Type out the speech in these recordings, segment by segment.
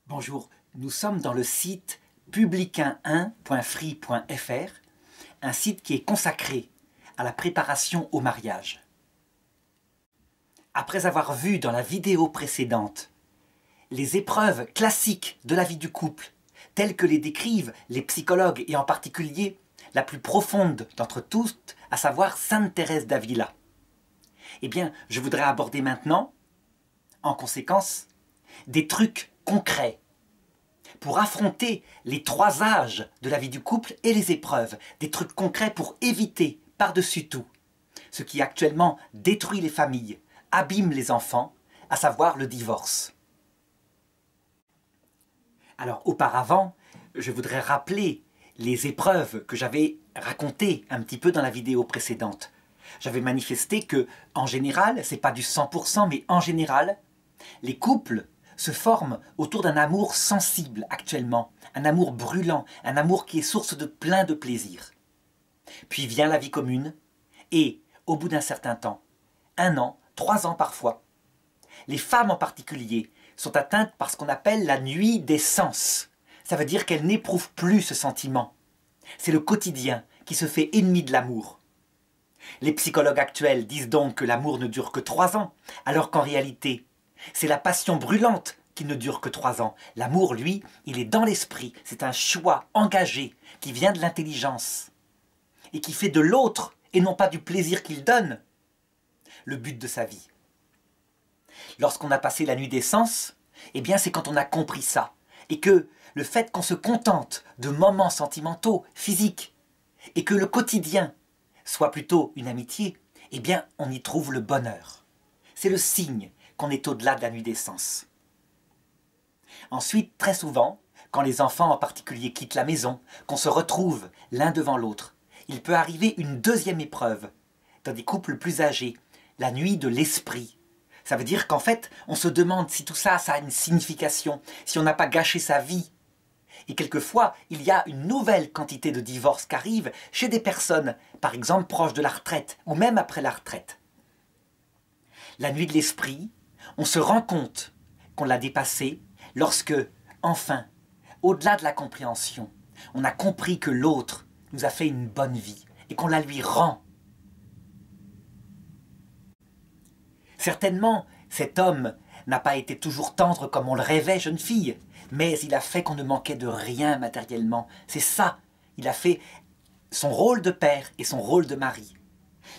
Bonjour, nous sommes dans le site publicain1.free.fr, un site qui est consacré à la préparation au mariage. Après avoir vu dans la vidéo précédente les épreuves classiques de la vie du couple, telles que les décrivent les psychologues et en particulier la plus profonde d'entre toutes, à savoir Sainte Thérèse d'Avila, eh bien, je voudrais aborder maintenant, en conséquence, des trucs concrets pour affronter les trois âges de la vie du couple et les épreuves, des trucs concrets pour éviter par-dessus tout ce qui actuellement détruit les familles, abîme les enfants, à savoir le divorce. Alors auparavant, je voudrais rappeler les épreuves que j'avais racontées un petit peu dans la vidéo précédente. J'avais manifesté que, en général, c'est pas du 100%, mais en général, les couples se forment autour d'un amour sensible actuellement, un amour brûlant, un amour qui est source de plein de plaisir. Puis vient la vie commune, et, au bout d'un certain temps, 1 an, 3 ans parfois, les femmes en particulier sont atteintes par ce qu'on appelle la nuit des sens. Ça veut dire qu'elles n'éprouvent plus ce sentiment. C'est le quotidien qui se fait ennemi de l'amour. Les psychologues actuels disent donc que l'amour ne dure que 3 ans, alors qu'en réalité, c'est la passion brûlante qui ne dure que 3 ans. L'amour, lui, il est dans l'esprit. C'est un choix engagé qui vient de l'intelligence et qui fait de l'autre, et non pas du plaisir qu'il donne, le but de sa vie. Lorsqu'on a passé la nuit des sens, eh bien c'est quand on a compris ça. Et que le fait qu'on se contente de moments sentimentaux, physiques, et que le quotidien soit plutôt une amitié, eh bien on y trouve le bonheur. C'est le signe qu'on est au-delà de la nuit des sens. Ensuite, très souvent, quand les enfants en particulier quittent la maison, qu'on se retrouve l'un devant l'autre, il peut arriver une deuxième épreuve, dans des couples plus âgés, la nuit de l'esprit. Ça veut dire qu'en fait, on se demande si tout ça, ça a une signification, si on n'a pas gâché sa vie. Et quelquefois, il y a une nouvelle quantité de divorces qui arrivent chez des personnes, par exemple proches de la retraite, ou même après la retraite. La nuit de l'esprit, on se rend compte qu'on l'a dépassée lorsque, enfin, au-delà de la compréhension, on a compris que l'autre nous a fait une bonne vie et qu'on la lui rend. Certainement, cet homme n'a pas été toujours tendre comme on le rêvait, jeune fille, mais il a fait qu'on ne manquait de rien matériellement. C'est ça, il a fait son rôle de père et son rôle de mari.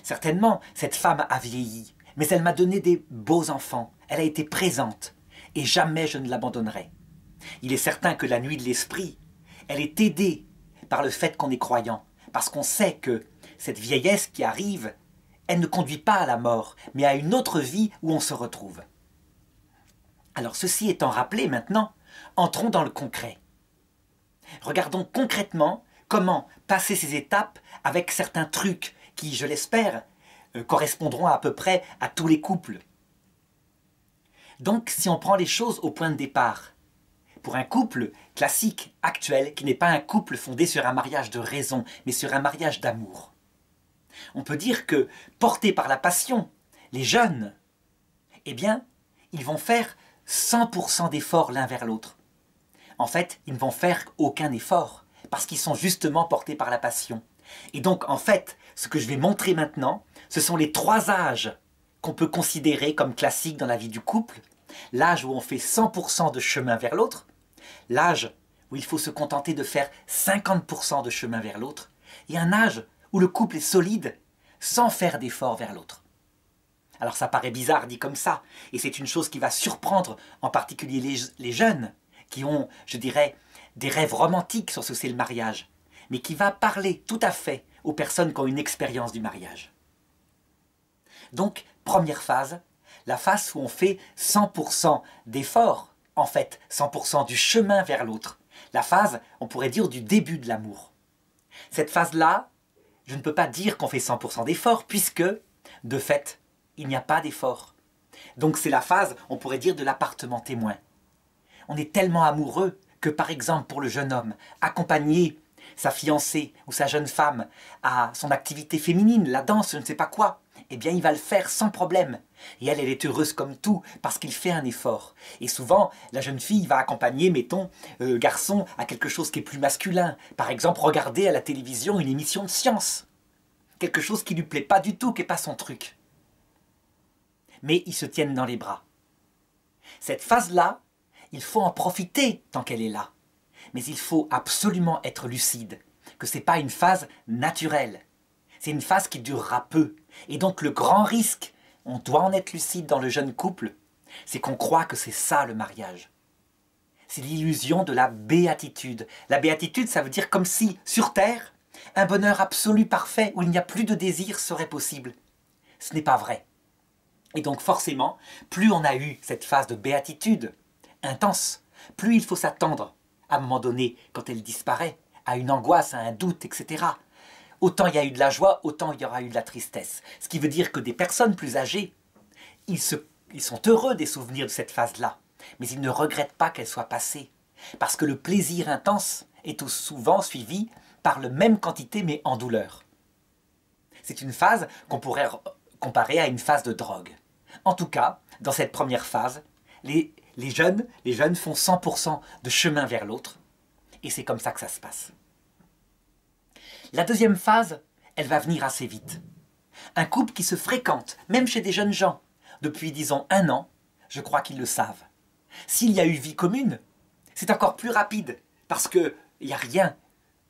Certainement, cette femme a vieilli, mais elle m'a donné des beaux enfants, elle a été présente, et jamais je ne l'abandonnerai. Il est certain que la nuit de l'esprit, elle est aidée par le fait qu'on est croyant, parce qu'on sait que cette vieillesse qui arrive, elle ne conduit pas à la mort, mais à une autre vie où on se retrouve. Alors ceci étant rappelé maintenant, entrons dans le concret. Regardons concrètement comment passer ces étapes avec certains trucs qui, je l'espère, correspondront à peu près à tous les couples. Donc si on prend les choses au point de départ, pour un couple classique, actuel, qui n'est pas un couple fondé sur un mariage de raison, mais sur un mariage d'amour, on peut dire que, portés par la passion, les jeunes, eh bien, ils vont faire 100% d'efforts l'un vers l'autre. En fait, ils ne vont faire aucun effort, parce qu'ils sont justement portés par la passion. Et donc, en fait, ce que je vais montrer maintenant, ce sont les 3 âges qu'on peut considérer comme classiques dans la vie du couple. L'âge où on fait 100% de chemin vers l'autre, l'âge où il faut se contenter de faire 50% de chemin vers l'autre, et un âge où le couple est solide sans faire d'effort vers l'autre. Alors ça paraît bizarre dit comme ça, et c'est une chose qui va surprendre en particulier les jeunes qui ont, je dirais, des rêves romantiques sur ce que c'est le mariage, mais qui va parler tout à fait aux personnes qui ont une expérience du mariage. Donc, première phase, la phase où on fait 100% d'efforts, en fait 100% du chemin vers l'autre. La phase, on pourrait dire, du début de l'amour. Cette phase-là, je ne peux pas dire qu'on fait 100% d'efforts, puisque, de fait, il n'y a pas d'effort. Donc c'est la phase, on pourrait dire, de l'appartement témoin. On est tellement amoureux que, par exemple, pour le jeune homme, accompagner sa fiancée ou sa jeune femme à son activité féminine, la danse, je ne sais pas quoi, eh bien il va le faire sans problème. Et elle est heureuse comme tout, parce qu'il fait un effort. Et souvent, la jeune fille va accompagner, mettons, garçon à quelque chose qui est plus masculin. Par exemple, regarder à la télévision une émission de science. Quelque chose qui lui plaît pas du tout, qui n'est pas son truc. Mais ils se tiennent dans les bras. Cette phase-là, il faut en profiter tant qu'elle est là. Mais il faut absolument être lucide, que ce n'est pas une phase naturelle. C'est une phase qui durera peu. Et donc le grand risque, on doit en être lucide dans le jeune couple, c'est qu'on croit que c'est ça le mariage. C'est l'illusion de la béatitude. La béatitude, ça veut dire comme si, sur terre, un bonheur absolu parfait où il n'y a plus de désir serait possible. Ce n'est pas vrai. Et donc forcément, plus on a eu cette phase de béatitude intense, plus il faut s'attendre, à un moment donné, quand elle disparaît, à une angoisse, à un doute, etc. Autant il y a eu de la joie, autant il y aura eu de la tristesse. Ce qui veut dire que des personnes plus âgées, ils sont heureux des souvenirs de cette phase-là, mais ils ne regrettent pas qu'elle soit passée. Parce que le plaisir intense est tout souvent suivi par la même quantité, mais en douleur. C'est une phase qu'on pourrait comparer à une phase de drogue. En tout cas, dans cette première phase, les jeunes font 100% de chemin vers l'autre, et c'est comme ça que ça se passe. La deuxième phase, elle va venir assez vite. Un couple qui se fréquente, même chez des jeunes gens, depuis disons 1 an, je crois qu'ils le savent. S'il y a eu vie commune, c'est encore plus rapide, parce qu'il n'y a rien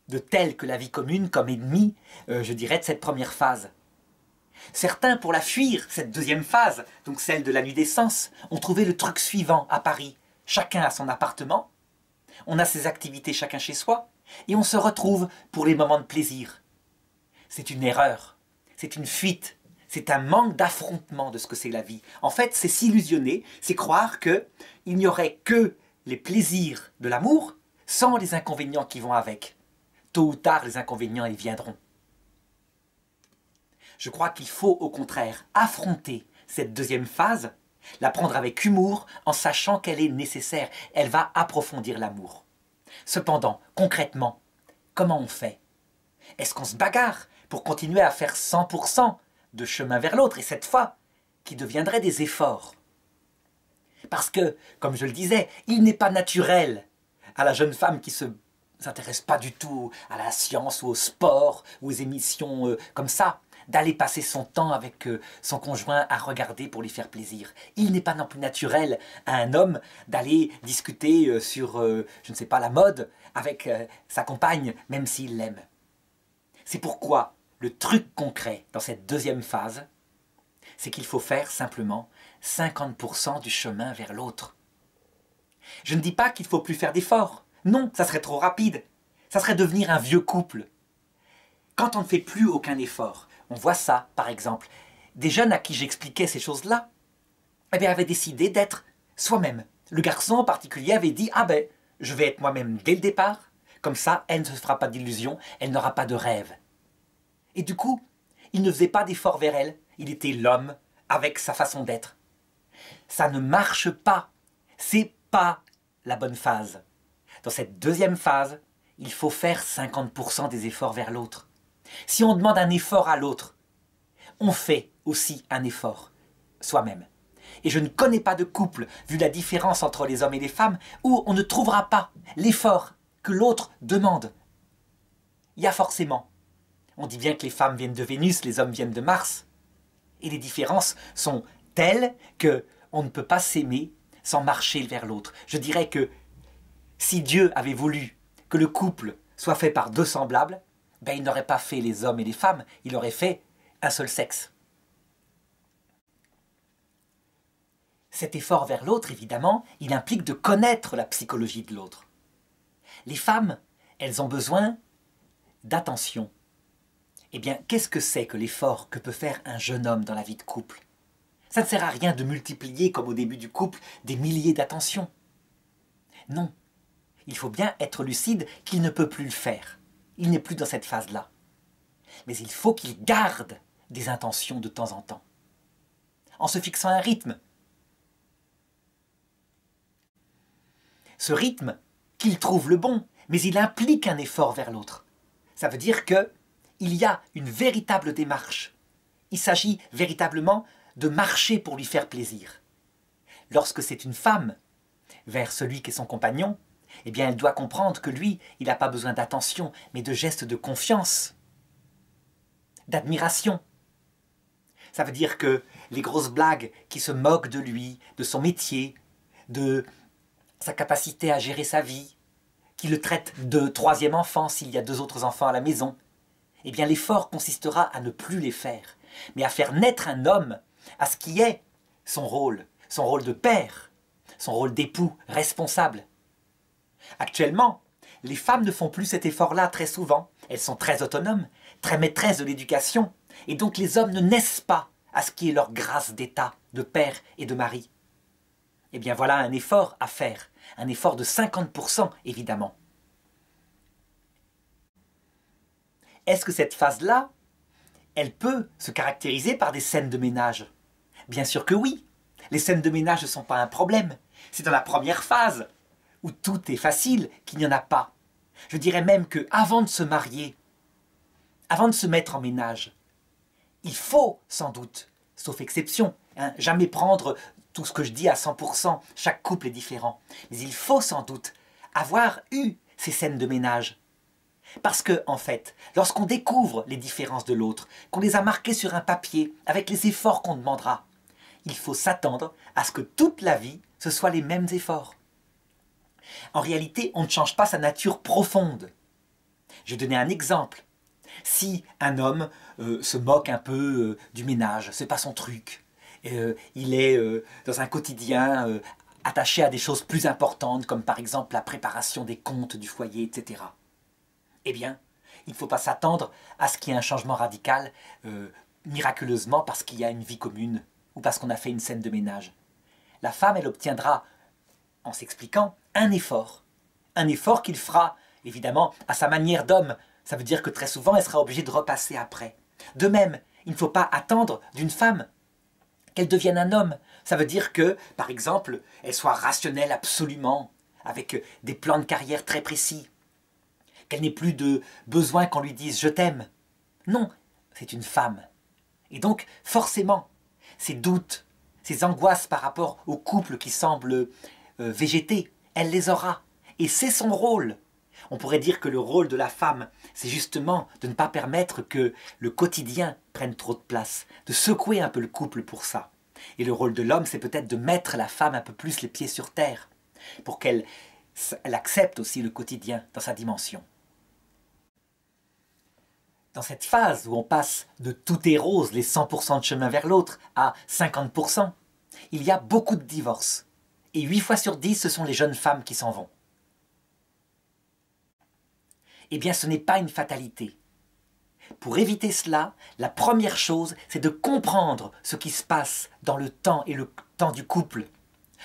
de tel que la vie commune comme ennemi, je dirais, de cette première phase. Certains, pour la fuir, cette deuxième phase, donc celle de la nuit des sens, ont trouvé le truc suivant à Paris. Chacun a son appartement, on a ses activités chacun chez soi, et on se retrouve pour les moments de plaisir. C'est une erreur, c'est une fuite, c'est un manque d'affrontement de ce que c'est la vie. En fait, c'est s'illusionner, c'est croire qu'il n'y aurait que les plaisirs de l'amour sans les inconvénients qui vont avec. Tôt ou tard, les inconvénients, ils viendront. Je crois qu'il faut au contraire affronter cette deuxième phase, la prendre avec humour en sachant qu'elle est nécessaire. Elle va approfondir l'amour. Cependant, concrètement, comment on fait? Est-ce qu'on se bagarre pour continuer à faire 100% de chemin vers l'autre, et cette fois, qui deviendrait des efforts? Parce que, comme je le disais, il n'est pas naturel à la jeune femme qui ne s'intéresse pas du tout à la science ou au sport ou aux émissions comme ça, d'aller passer son temps avec son conjoint à regarder pour lui faire plaisir. Il n'est pas non plus naturel à un homme d'aller discuter sur, je ne sais pas, la mode avec sa compagne, même s'il l'aime. C'est pourquoi le truc concret dans cette deuxième phase, c'est qu'il faut faire simplement 50% du chemin vers l'autre. Je ne dis pas qu'il ne faut plus faire d'efforts. Non, ça serait trop rapide. Ça serait devenir un vieux couple. Quand on ne fait plus aucun effort, on voit ça, par exemple. Des jeunes à qui j'expliquais ces choses-là, eh bien, avaient décidé d'être soi-même. Le garçon en particulier avait dit « Ah ben, je vais être moi-même dès le départ, comme ça, elle ne se fera pas d'illusions, elle n'aura pas de rêve. » Et du coup, il ne faisait pas d'effort vers elle, il était l'homme avec sa façon d'être. Ça ne marche pas, c'est pas la bonne phase. Dans cette deuxième phase, il faut faire 50% des efforts vers l'autre. Si on demande un effort à l'autre, on fait aussi un effort soi-même. Et je ne connais pas de couple, vu la différence entre les hommes et les femmes, où on ne trouvera pas l'effort que l'autre demande. Il y a forcément. On dit bien que les femmes viennent de Vénus, les hommes viennent de Mars. Et les différences sont telles qu'on ne peut pas s'aimer sans marcher vers l'autre. Je dirais que si Dieu avait voulu que le couple soit fait par deux semblables, ben il n'aurait pas fait les hommes et les femmes, il aurait fait un seul sexe. Cet effort vers l'autre, évidemment, il implique de connaître la psychologie de l'autre. Les femmes, elles ont besoin d'attention. Eh bien, qu'est-ce que c'est que l'effort que peut faire un jeune homme dans la vie de couple? Ça ne sert à rien de multiplier, comme au début du couple, des milliers d'attentions. Non, il faut bien être lucide qu'il ne peut plus le faire. Il n'est plus dans cette phase-là. Mais il faut qu'il garde des intentions de temps en temps, en se fixant un rythme. Ce rythme, qu'il trouve le bon, mais il implique un effort vers l'autre. Ça veut dire qu'il y a une véritable démarche. il s'agit véritablement de marcher pour lui faire plaisir. Lorsque c'est une femme vers celui qui est son compagnon, eh bien elle doit comprendre que lui, il n'a pas besoin d'attention, mais de gestes de confiance, d'admiration. Ça veut dire que les grosses blagues qui se moquent de lui, de son métier, de sa capacité à gérer sa vie, qui le traitent de troisième enfant s'il y a 2 autres enfants à la maison, eh bien l'effort consistera à ne plus les faire, mais à faire naître un homme à ce qui est son rôle de père, son rôle d'époux responsable. Actuellement, les femmes ne font plus cet effort-là très souvent. Elles sont très autonomes, très maîtresses de l'éducation, et donc les hommes ne naissent pas à ce qui est leur grâce d'état de père et de mari. Eh bien voilà un effort à faire, un effort de 50% évidemment. Est-ce que cette phase-là, elle peut se caractériser par des scènes de ménage? Bien sûr que oui. Les scènes de ménage ne sont pas un problème. C'est dans la première phase, où tout est facile, qu'il n'y en a pas. Je dirais même qu'avant de se marier, avant de se mettre en ménage, il faut sans doute, sauf exception, jamais prendre tout ce que je dis à 100%, chaque couple est différent, mais il faut sans doute avoir eu ces scènes de ménage. Parce que, en fait, lorsqu'on découvre les différences de l'autre, qu'on les a marquées sur un papier, avec les efforts qu'on demandera, il faut s'attendre à ce que toute la vie, ce soit les mêmes efforts. En réalité, on ne change pas sa nature profonde. Je vais donner un exemple. Si un homme se moque un peu du ménage, c'est pas son truc, il est dans un quotidien attaché à des choses plus importantes, comme par exemple la préparation des comptes du foyer, etc. Eh bien, il ne faut pas s'attendre à ce qu'il y ait un changement radical, miraculeusement parce qu'il y a une vie commune, ou parce qu'on a fait une scène de ménage. La femme, elle obtiendra, en s'expliquant, un effort qu'il fera, évidemment, à sa manière d'homme. Ça veut dire que très souvent, elle sera obligée de repasser après. De même, il ne faut pas attendre d'une femme qu'elle devienne un homme. Ça veut dire que, par exemple, elle soit rationnelle absolument, avec des plans de carrière très précis, qu'elle n'ait plus de besoin qu'on lui dise « je t'aime ». Non, c'est une femme. Et donc, forcément, ces doutes, ces angoisses par rapport au couple qui semble végéter, elle les aura. Et c'est son rôle. On pourrait dire que le rôle de la femme, c'est justement de ne pas permettre que le quotidien prenne trop de place, de secouer un peu le couple pour ça. Et le rôle de l'homme, c'est peut-être de mettre la femme un peu plus les pieds sur terre, pour qu'elle accepte aussi le quotidien dans sa dimension. Dans cette phase où on passe de tout est rose, les 100% de chemin vers l'autre, à 50%, il y a beaucoup de divorces. Et 8 fois sur 10, ce sont les jeunes femmes qui s'en vont. Eh bien, ce n'est pas une fatalité. Pour éviter cela, la première chose, c'est de comprendre ce qui se passe dans le temps et le temps du couple.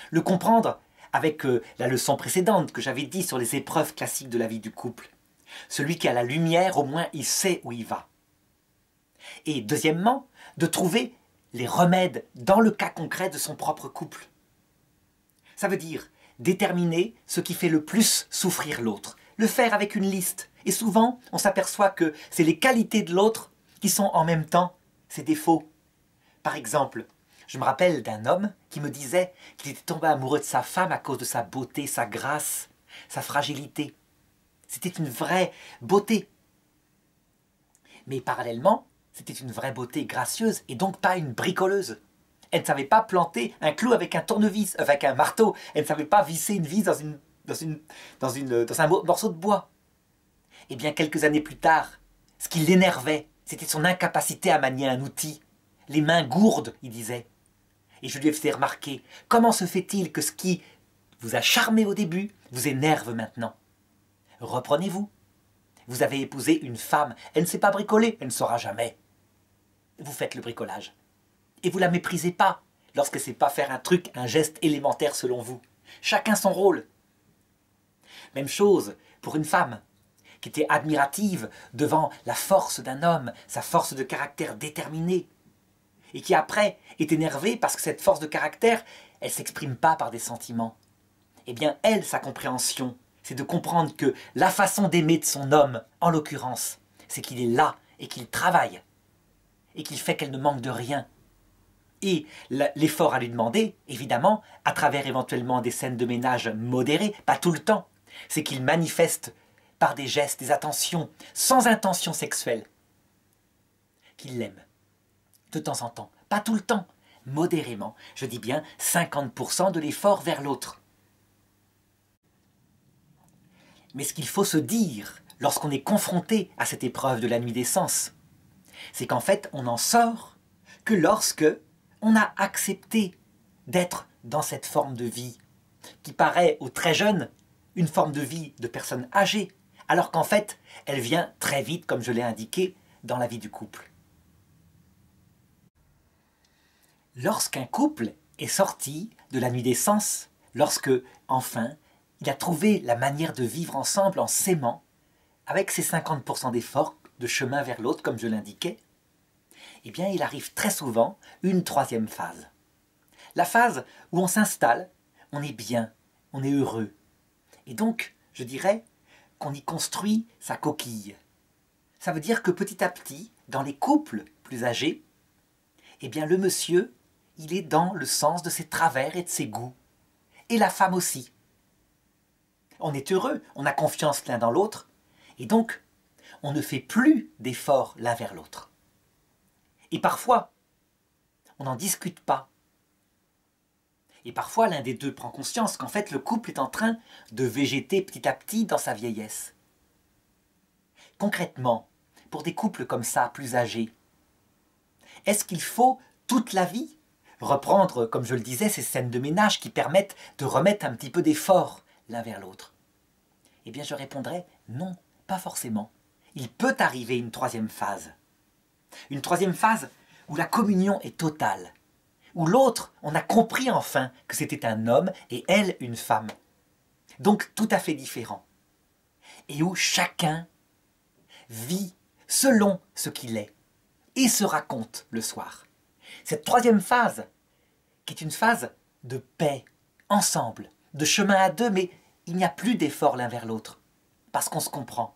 Le comprendre avec la leçon précédente que j'avais dit sur les épreuves classiques de la vie du couple. Celui qui a la lumière, au moins, il sait où il va. Et deuxièmement, de trouver les remèdes dans le cas concret de son propre couple. Ça veut dire déterminer ce qui fait le plus souffrir l'autre. Le faire avec une liste. Et souvent, on s'aperçoit que c'est les qualités de l'autre qui sont en même temps ses défauts. Par exemple, je me rappelle d'un homme qui me disait qu'il était tombé amoureux de sa femme à cause de sa beauté, sa grâce, sa fragilité. C'était une vraie beauté. Mais parallèlement, c'était une vraie beauté gracieuse et donc pas une bricoleuse. Elle ne savait pas planter un clou avec un tournevis, avec un marteau. Elle ne savait pas visser une vis dans un morceau de bois. Et bien, quelques années plus tard, ce qui l'énervait, c'était son incapacité à manier un outil. Les mains gourdes, il disait. Et je lui ai fait remarquer, comment se fait-il que ce qui vous a charmé au début vous énerve maintenant? Reprenez-vous. Vous avez épousé une femme, elle ne sait pas bricoler, elle ne saura jamais. Vous faites le bricolage. Et vous ne la méprisez pas lorsqu'elle ne sait pas faire un truc, un geste élémentaire selon vous. Chacun son rôle. Même chose pour une femme qui était admirative devant la force d'un homme, sa force de caractère déterminée, et qui après est énervée parce que cette force de caractère, elle ne s'exprime pas par des sentiments. Eh bien, elle, sa compréhension, c'est de comprendre que la façon d'aimer de son homme, en l'occurrence, c'est qu'il est là et qu'il travaille. et qu'il fait qu'elle ne manque de rien. Et l'effort à lui demander, évidemment, à travers éventuellement des scènes de ménage modérées, pas tout le temps, c'est qu'il manifeste par des gestes, des attentions, sans intention sexuelle, qu'il l'aime, de temps en temps, pas tout le temps, modérément, je dis bien 50% de l'effort vers l'autre. Mais ce qu'il faut se dire lorsqu'on est confronté à cette épreuve de la nuit des sens, c'est qu'en fait, on n'en sort que lorsque on a accepté d'être dans cette forme de vie qui paraît aux très jeunes une forme de vie de personnes âgées, alors qu'en fait, elle vient très vite, comme je l'ai indiqué, dans la vie du couple. Lorsqu'un couple est sorti de la nuit des sens, lorsque, enfin, il a trouvé la manière de vivre ensemble en s'aimant, avec ses 50% d'efforts, de chemin vers l'autre, comme je l'indiquais, eh bien, il arrive très souvent une troisième phase. La phase où on s'installe, on est bien, on est heureux. Et donc, je dirais qu'on y construit sa coquille. Ça veut dire que petit à petit, dans les couples plus âgés, eh bien, le monsieur, il est dans le sens de ses travers et de ses goûts. Et la femme aussi. On est heureux, on a confiance l'un dans l'autre, et donc, on ne fait plus d'efforts l'un vers l'autre. Et parfois, on n'en discute pas. Et parfois, l'un des deux prend conscience qu'en fait, le couple est en train de végéter petit à petit dans sa vieillesse. Concrètement, pour des couples comme ça, plus âgés, est-ce qu'il faut toute la vie reprendre, comme je le disais, ces scènes de ménage qui permettent de remettre un petit peu d'effort l'un vers l'autre? Eh bien, je répondrais non, pas forcément. Il peut arriver une troisième phase. Une troisième phase où la communion est totale, où l'autre, on a compris enfin que c'était un homme et elle une femme. Donc tout à fait différent. Et où chacun vit selon ce qu'il est et se raconte le soir. Cette troisième phase, qui est une phase de paix, ensemble, de chemin à deux, mais il n'y a plus d'effort l'un vers l'autre, parce qu'on se comprend.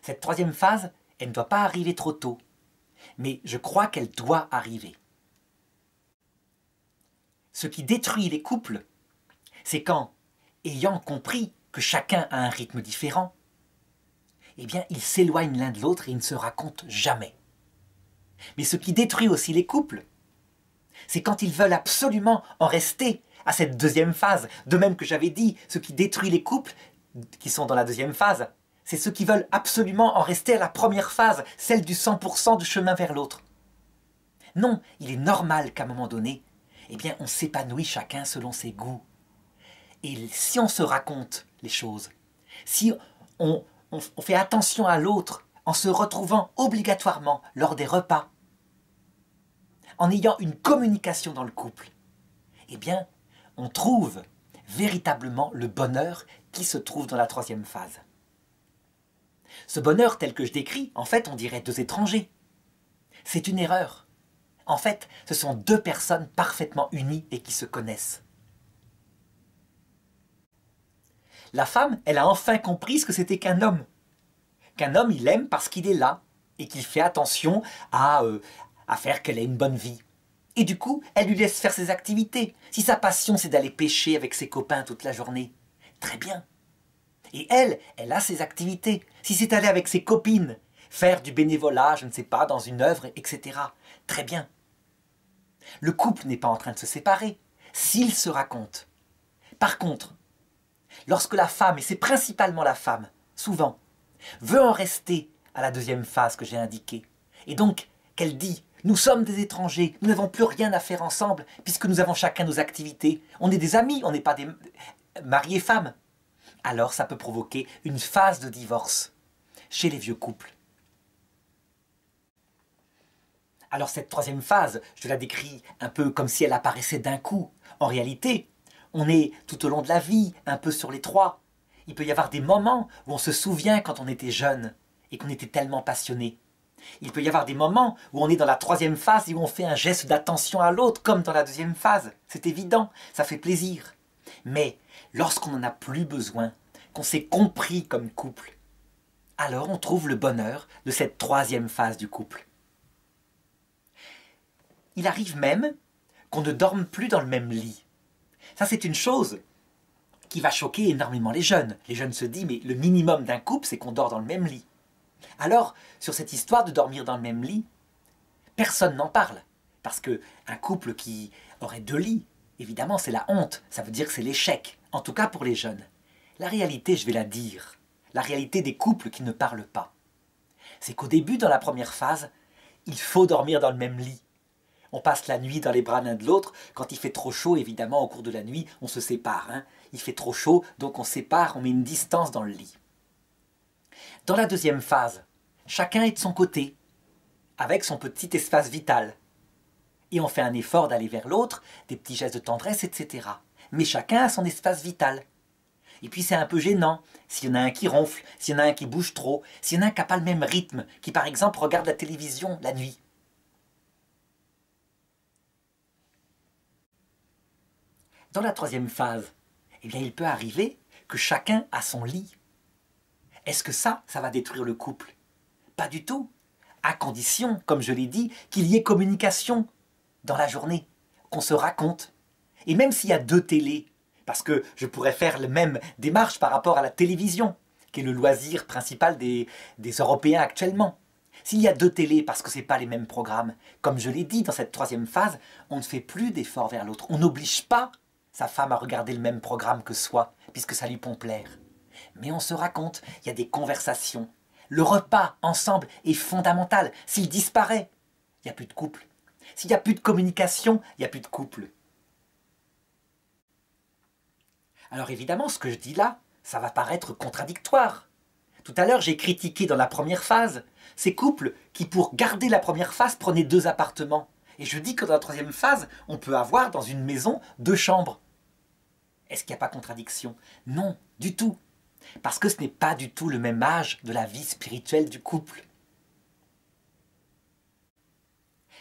Cette troisième phase, elle ne doit pas arriver trop tôt, mais je crois qu'elle doit arriver. Ce qui détruit les couples, c'est quand, ayant compris que chacun a un rythme différent, eh bien, ils s'éloignent l'un de l'autre et ils ne se racontent jamais. Mais ce qui détruit aussi les couples, c'est quand ils veulent absolument en rester à cette deuxième phase. De même que j'avais dit, ce qui détruit les couples qui sont dans la deuxième phase, c'est ceux qui veulent absolument en rester à la première phase, celle du 100% de chemin vers l'autre. Non, il est normal qu'à un moment donné, eh bien, on s'épanouit chacun selon ses goûts. Et si on se raconte les choses, si on fait attention à l'autre en se retrouvant obligatoirement lors des repas, en ayant une communication dans le couple, eh bien, on trouve véritablement le bonheur qui se trouve dans la troisième phase. Ce bonheur tel que je décris, en fait, on dirait deux étrangers. C'est une erreur. En fait, ce sont deux personnes parfaitement unies et qui se connaissent. La femme, elle a enfin compris ce que c'était qu'un homme. Qu'un homme, il aime parce qu'il est là et qu'il fait attention à faire qu'elle ait une bonne vie. Et du coup, elle lui laisse faire ses activités. Si sa passion, c'est d'aller pêcher avec ses copains toute la journée, très bien. Et elle a ses activités. Si c'est aller avec ses copines, faire du bénévolat, je ne sais pas, dans une œuvre, etc. Très bien. Le couple n'est pas en train de se séparer, s'il se raconte. Par contre, lorsque la femme, et c'est principalement la femme, souvent, veut en rester à la deuxième phase que j'ai indiquée, et donc qu'elle dit « Nous sommes des étrangers, nous n'avons plus rien à faire ensemble, puisque nous avons chacun nos activités, on est des amis, on n'est pas des mariés femmes », alors ça peut provoquer une phase de divorce chez les vieux couples. Alors cette troisième phase, je la décris un peu comme si elle apparaissait d'un coup. En réalité, on est tout au long de la vie, un peu sur les trois. Il peut y avoir des moments où on se souvient quand on était jeune et qu'on était tellement passionné. Il peut y avoir des moments où on est dans la troisième phase et où on fait un geste d'attention à l'autre, comme dans la deuxième phase. C'est évident, ça fait plaisir. Mais lorsqu'on n'en a plus besoin, qu'on s'est compris comme couple, alors on trouve le bonheur de cette troisième phase du couple. il arrive même qu'on ne dorme plus dans le même lit. Ça, c'est une chose qui va choquer énormément les jeunes. Les jeunes se disent, mais le minimum d'un couple, c'est qu'on dort dans le même lit. Alors, sur cette histoire de dormir dans le même lit, personne n'en parle. Parce qu'un couple qui aurait 2 lits, évidemment, c'est la honte. Ça veut dire que c'est l'échec, en tout cas pour les jeunes. La réalité, je vais la dire, la réalité des couples qui ne parlent pas, c'est qu'au début, dans la première phase, il faut dormir dans le même lit. On passe la nuit dans les bras l'un de l'autre. Quand il fait trop chaud, évidemment, au cours de la nuit, on se sépare. Il fait trop chaud, donc on sépare, on met une distance dans le lit. Dans la deuxième phase, chacun est de son côté, avec son petit espace vital. Et on fait un effort d'aller vers l'autre, des petits gestes de tendresse, etc. Mais chacun a son espace vital. Et puis c'est un peu gênant, s'il y en a un qui ronfle, s'il y en a un qui bouge trop, s'il y en a un qui n'a pas le même rythme, qui par exemple regarde la télévision la nuit. Dans la troisième phase, eh bien, il peut arriver que chacun a son lit. Est-ce que ça va détruire le couple? Pas du tout. À condition, comme je l'ai dit, qu'il y ait communication dans la journée, qu'on se raconte. Et même s'il y a 2 télés, parce que je pourrais faire la même démarche par rapport à la télévision, qui est le loisir principal des Européens actuellement. S'il y a 2 télés, parce que ce n'est pas les mêmes programmes, comme je l'ai dit, dans cette troisième phase, on ne fait plus d'efforts vers l'autre. On n'oblige pas sa femme à regarder le même programme que soi, puisque ça lui pompe l'air. Mais on se raconte, il y a des conversations. Le repas ensemble est fondamental. S'il disparaît, il n'y a plus de couple. S'il n'y a plus de communication, il n'y a plus de couple. Alors évidemment, ce que je dis là, ça va paraître contradictoire. Tout à l'heure, j'ai critiqué dans la première phase ces couples qui, pour garder la première phase, prenaient 2 appartements. Et je dis que dans la troisième phase, on peut avoir dans une maison 2 chambres. Est-ce qu'il n'y a pas contradiction? Non, du tout. Parce que ce n'est pas du tout le même âge de la vie spirituelle du couple.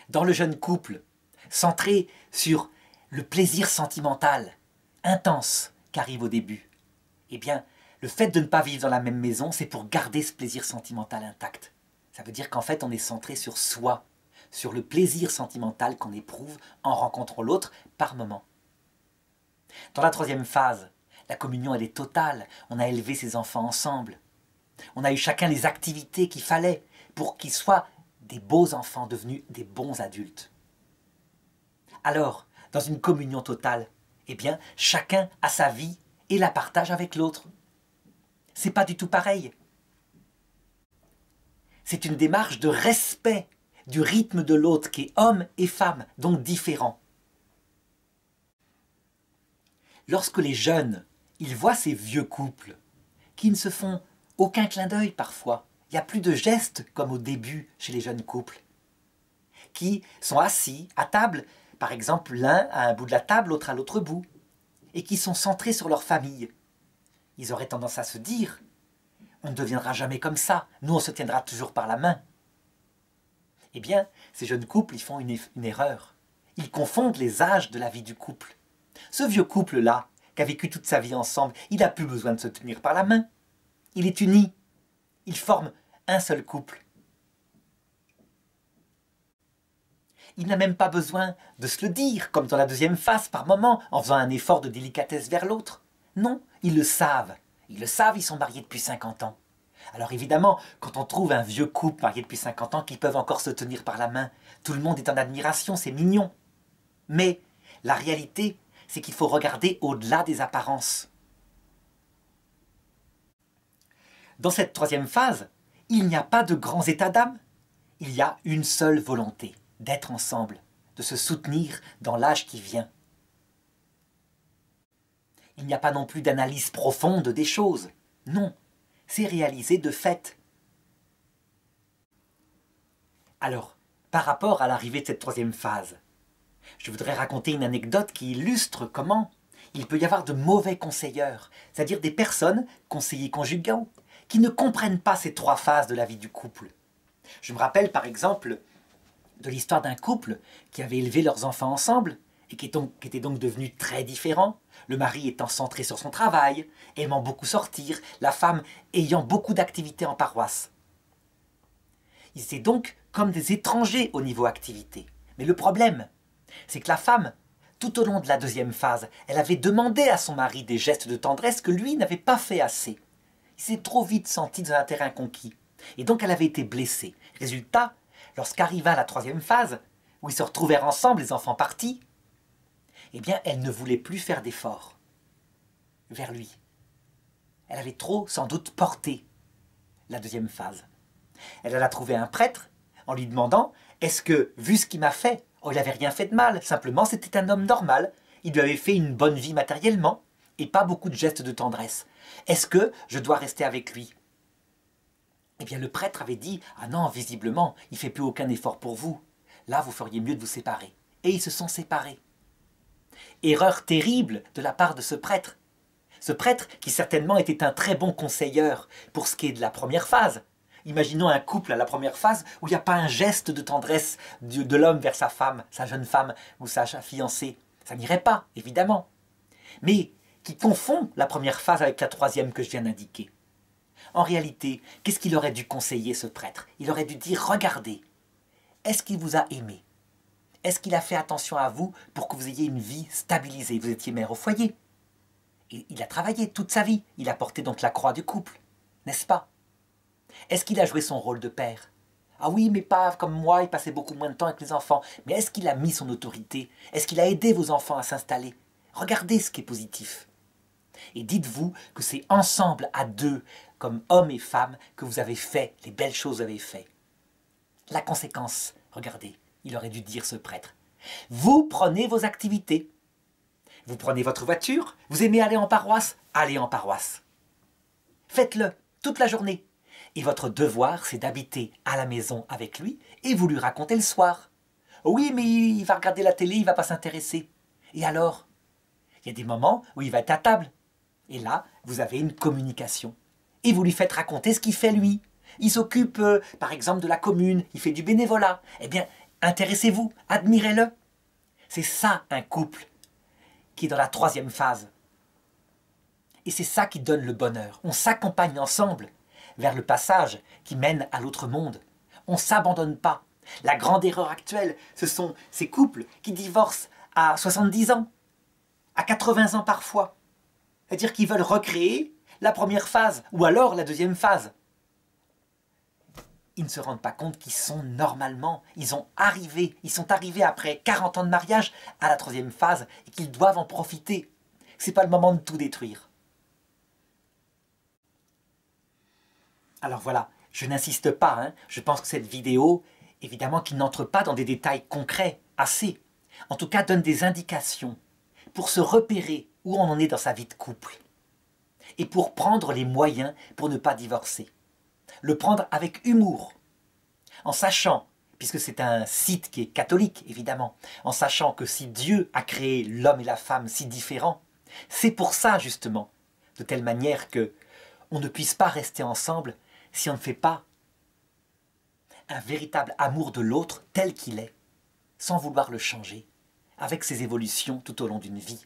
Dans le jeune couple, centré sur le plaisir sentimental, intense, qu'arrive au début, eh bien, le fait de ne pas vivre dans la même maison, c'est pour garder ce plaisir sentimental intact. Ça veut dire qu'en fait, on est centré sur soi, sur le plaisir sentimental qu'on éprouve en rencontrant l'autre par moment. Dans la troisième phase, la communion, elle est totale. On a élevé ses enfants ensemble. On a eu chacun les activités qu'il fallait pour qu'ils soient des beaux enfants devenus des bons adultes. Alors, dans une communion totale, eh bien, chacun a sa vie et la partage avec l'autre. C'est pas du tout pareil. C'est une démarche de respect du rythme de l'autre qui est homme et femme, donc différent. Lorsque les jeunes, ils voient ces vieux couples qui ne se font aucun clin d'œil parfois, il n'y a plus de gestes comme au début chez les jeunes couples, qui sont assis à table, par exemple l'un à un bout de la table, l'autre à l'autre bout, et qui sont centrés sur leur famille. Ils auraient tendance à se dire « on ne deviendra jamais comme ça, nous on se tiendra toujours par la main ». Eh bien, ces jeunes couples, ils font une erreur. Ils confondent les âges de la vie du couple. Ce vieux couple-là, qui a vécu toute sa vie ensemble, il n'a plus besoin de se tenir par la main. Il est uni. Il forme un seul couple. Il n'a même pas besoin de se le dire, comme dans la deuxième phase par moment, en faisant un effort de délicatesse vers l'autre. Non, ils le savent. Ils le savent, ils sont mariés depuis 50 ans. Alors évidemment, quand on trouve un vieux couple marié depuis 50 ans qui peuvent encore se tenir par la main, tout le monde est en admiration, c'est mignon. Mais la réalité, c'est qu'il faut regarder au-delà des apparences. Dans cette troisième phase, il n'y a pas de grands états d'âme. Il y a une seule volonté, d'être ensemble, de se soutenir dans l'âge qui vient. Il n'y a pas non plus d'analyse profonde des choses. Non, c'est réalisé de fait. Alors, par rapport à l'arrivée de cette troisième phase, je voudrais raconter une anecdote qui illustre comment il peut y avoir de mauvais conseilleurs, c'est-à-dire des personnes, conseillers conjugaux, qui ne comprennent pas ces 3 phases de la vie du couple. Je me rappelle par exemple de l'histoire d'un couple qui avait élevé leurs enfants ensemble et qui était donc devenu très différent, le mari étant centré sur son travail, aimant beaucoup sortir, la femme ayant beaucoup d'activités en paroisse. Ils étaient donc comme des étrangers au niveau activité. Mais le problème, c'est que la femme, tout au long de la deuxième phase, elle avait demandé à son mari des gestes de tendresse que lui n'avait pas fait assez. Il s'est trop vite senti dans un terrain conquis. Et donc elle avait été blessée. Résultat, lorsqu'arriva la troisième phase, où ils se retrouvèrent ensemble, les enfants partis, eh bien elle ne voulait plus faire d'efforts vers lui. Elle avait trop, sans doute, porté la deuxième phase. Elle alla trouver un prêtre en lui demandant « Est-ce que, vu ce qu'il m'a fait, oh, il n'avait rien fait de mal, simplement c'était un homme normal, il lui avait fait une bonne vie matériellement et pas beaucoup de gestes de tendresse. Est-ce que je dois rester avec lui ?» Eh bien le prêtre avait dit « Ah non, visiblement, il ne fait plus aucun effort pour vous. Là, vous feriez mieux de vous séparer. » Et ils se sont séparés. Erreur terrible de la part de ce prêtre. Ce prêtre qui certainement était un très bon conseilleur pour ce qui est de la première phase. Imaginons un couple à la première phase où il n'y a pas un geste de tendresse de l'homme vers sa femme, sa jeune femme ou sa fiancée. Ça n'irait pas, évidemment. Mais qui confond la première phase avec la troisième que je viens d'indiquer. En réalité, qu'est-ce qu'il aurait dû conseiller ce prêtre? Il aurait dû dire, regardez, est-ce qu'il vous a aimé? Est-ce qu'il a fait attention à vous pour que vous ayez une vie stabilisée? Vous étiez mère au foyer. Et il a travaillé toute sa vie. Il a porté donc la croix du couple, n'est-ce pas? Est-ce qu'il a joué son rôle de père? Ah oui, mais pas comme moi, il passait beaucoup moins de temps avec les enfants. Mais est-ce qu'il a mis son autorité? Est-ce qu'il a aidé vos enfants à s'installer? Regardez ce qui est positif. Et dites-vous que c'est ensemble, à deux, comme hommes et femmes, que vous avez fait les belles choses que vous avez fait. La conséquence, regardez, il aurait dû dire ce prêtre. Vous prenez vos activités. Vous prenez votre voiture, vous aimez aller en paroisse, allez en paroisse. Faites-le toute la journée. Et votre devoir, c'est d'habiter à la maison avec lui et vous lui racontez le soir. Oui, mais il va regarder la télé, il ne va pas s'intéresser. Et alors? Il y a des moments où il va être à table. Et là, vous avez une communication. Et vous lui faites raconter ce qu'il fait lui. Il s'occupe, par exemple, de la commune, il fait du bénévolat. Eh bien, intéressez-vous, admirez-le. C'est ça un couple qui est dans la troisième phase. Et c'est ça qui donne le bonheur. On s'accompagne ensemble vers le passage qui mène à l'autre monde. On ne s'abandonne pas. La grande erreur actuelle, ce sont ces couples qui divorcent à 70 ans, à 80 ans parfois. C'est-à-dire qu'ils veulent recréer la première phase ou alors la deuxième phase. Ils ne se rendent pas compte qu'ils sont normalement, ils sont arrivés après 40 ans de mariage à la troisième phase et qu'ils doivent en profiter. Ce n'est pas le moment de tout détruire. Alors voilà, je n'insiste pas, hein. Je pense que cette vidéo, évidemment qui n'entre pas dans des détails concrets, assez, en tout cas donne des indications pour se repérer où on en est dans sa vie de couple et pour prendre les moyens pour ne pas divorcer. Le prendre avec humour, en sachant, puisque c'est un site qui est catholique évidemment, en sachant que si Dieu a créé l'homme et la femme si différents, c'est pour ça justement, de telle manière que on ne puisse pas rester ensemble si on ne fait pas un véritable amour de l'autre tel qu'il est, sans vouloir le changer, avec ses évolutions tout au long d'une vie.